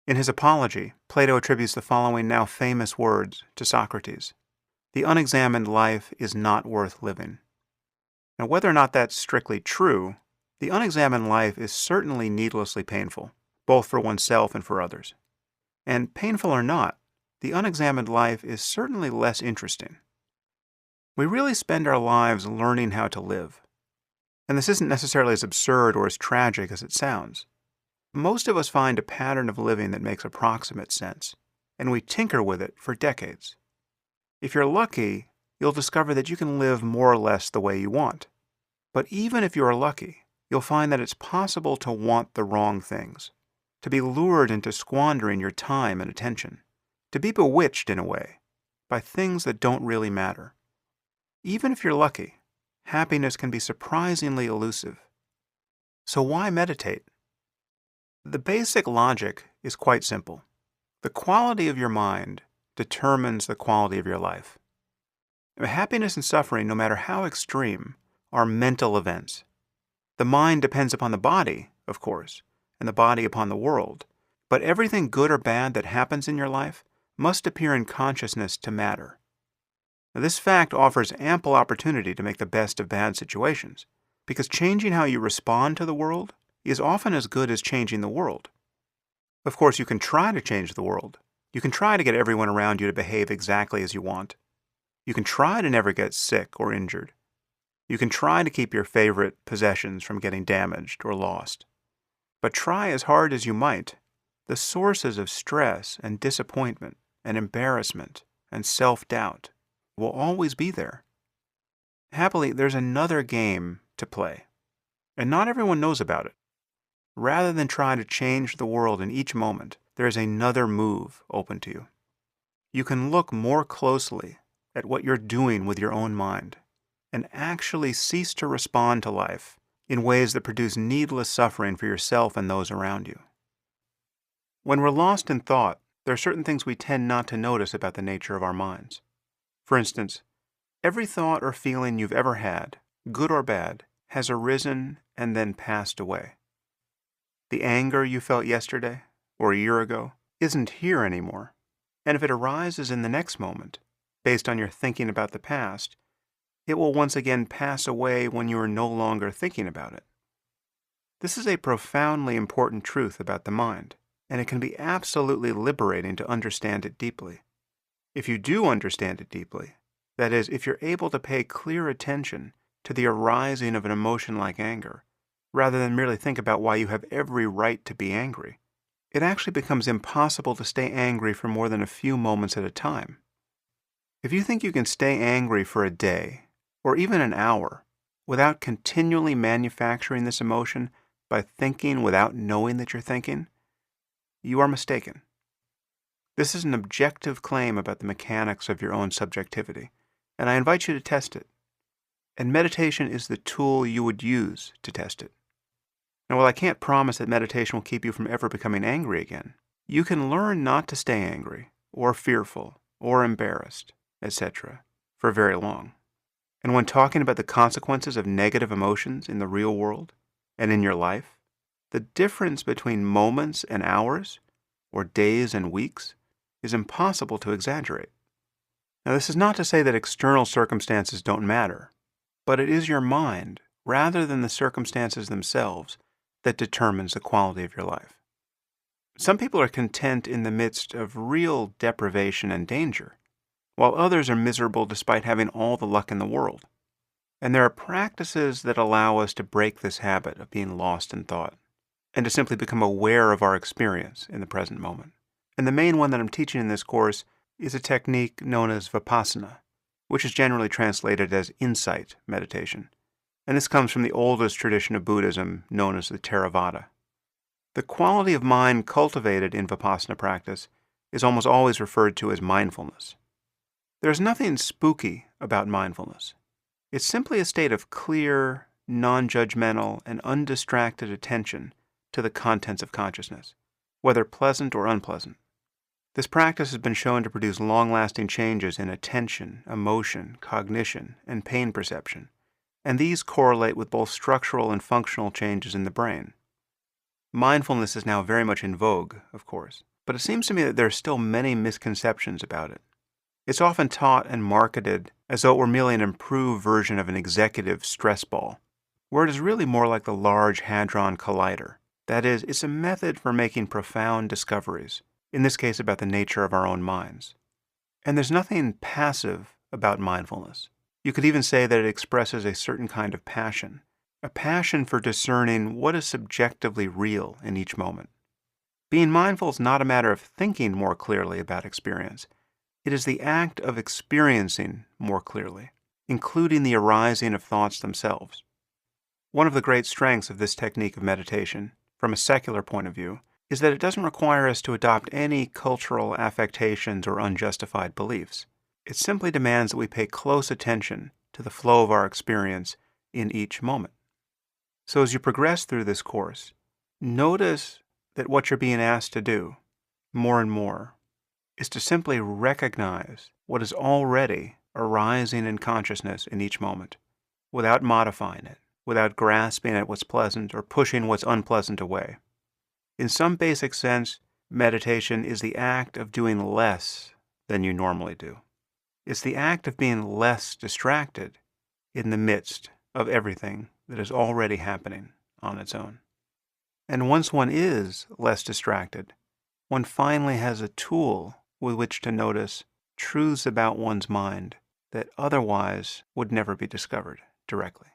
In his Apology, Plato attributes the following now famous words to Socrates: "The unexamined life is not worth living." Now, whether or not that's strictly true, the unexamined life is certainly needlessly painful, both for oneself and for others. And painful or not, the unexamined life is certainly less interesting. We really spend our lives learning how to live. And this isn't necessarily as absurd or as tragic as it sounds. Most of us find a pattern of living that makes approximate sense, and we tinker with it for decades. If you're lucky, you'll discover that you can live more or less the way you want. But even if you're lucky, you'll find that it's possible to want the wrong things, to be lured into squandering your time and attention, to be bewitched in a way by things that don't really matter. Even if you're lucky, happiness can be surprisingly elusive. So why meditate? The basic logic is quite simple. The quality of your mind determines the quality of your life. Happiness and suffering, no matter how extreme, are mental events. The mind depends upon the body, of course, and the body upon the world. But everything good or bad that happens in your life must appear in consciousness to matter. Now, this fact offers ample opportunity to make the best of bad situations, because changing how you respond to the world is often as good as changing the world. Of course, you can try to change the world. You can try to get everyone around you to behave exactly as you want. You can try to never get sick or injured. You can try to keep your favorite possessions from getting damaged or lost. But try as hard as you might, the sources of stress and disappointment and embarrassment and self-doubt will always be there. Happily, there's another game to play, and not everyone knows about it. Rather than try to change the world in each moment, there is another move open to you. You can look more closely at what you're doing with your own mind and actually cease to respond to life in ways that produce needless suffering for yourself and those around you. When we're lost in thought, there are certain things we tend not to notice about the nature of our minds. For instance, every thought or feeling you've ever had, good or bad, has arisen and then passed away. The anger you felt yesterday or a year ago isn't here anymore, and if it arises in the next moment, based on your thinking about the past, it will once again pass away when you are no longer thinking about it. This is a profoundly important truth about the mind, and it can be absolutely liberating to understand it deeply. If you do understand it deeply, that is, if you're able to pay clear attention to the arising of an emotion like anger, rather than merely think about why you have every right to be angry, it actually becomes impossible to stay angry for more than a few moments at a time. If you think you can stay angry for a day, or even an hour, without continually manufacturing this emotion by thinking without knowing that you're thinking, you are mistaken. This is an objective claim about the mechanics of your own subjectivity, and I invite you to test it. And meditation is the tool you would use to test it. Now, while I can't promise that meditation will keep you from ever becoming angry again, you can learn not to stay angry, or fearful, or embarrassed, etc., for very long. And when talking about the consequences of negative emotions in the real world and in your life, the difference between moments and hours, or days and weeks, is impossible to exaggerate. Now, this is not to say that external circumstances don't matter, but it is your mind, rather than the circumstances themselves, that determines the quality of your life. Some people are content in the midst of real deprivation and danger, while others are miserable despite having all the luck in the world. And there are practices that allow us to break this habit of being lost in thought, and to simply become aware of our experience in the present moment. And the main one that I'm teaching in this course is a technique known as Vipassana, which is generally translated as insight meditation. And this comes from the oldest tradition of Buddhism, known as the Theravada. The quality of mind cultivated in Vipassana practice is almost always referred to as mindfulness. There's nothing spooky about mindfulness. It's simply a state of clear, non-judgmental, and undistracted attention to the contents of consciousness, whether pleasant or unpleasant. This practice has been shown to produce long-lasting changes in attention, emotion, cognition, and pain perception, and these correlate with both structural and functional changes in the brain. Mindfulness is now very much in vogue, of course, but it seems to me that there are still many misconceptions about it. It's often taught and marketed as though it were merely an improved version of an executive stress ball, where it is really more like the Large Hadron Collider. That is, it's a method for making profound discoveries, in this case about the nature of our own minds. And there's nothing passive about mindfulness. You could even say that it expresses a certain kind of passion, a passion for discerning what is subjectively real in each moment. Being mindful is not a matter of thinking more clearly about experience. It is the act of experiencing more clearly, including the arising of thoughts themselves. One of the great strengths of this technique of meditation, from a secular point of view, is that it doesn't require us to adopt any cultural affectations or unjustified beliefs. It simply demands that we pay close attention to the flow of our experience in each moment. So as you progress through this course, notice that what you're being asked to do, more and more, is to simply recognize what is already arising in consciousness in each moment, without modifying it, without grasping at what's pleasant or pushing what's unpleasant away. In some basic sense, meditation is the act of doing less than you normally do. It's the act of being less distracted in the midst of everything that is already happening on its own. And once one is less distracted, one finally has a tool with which to notice truths about one's mind that otherwise would never be discovered directly.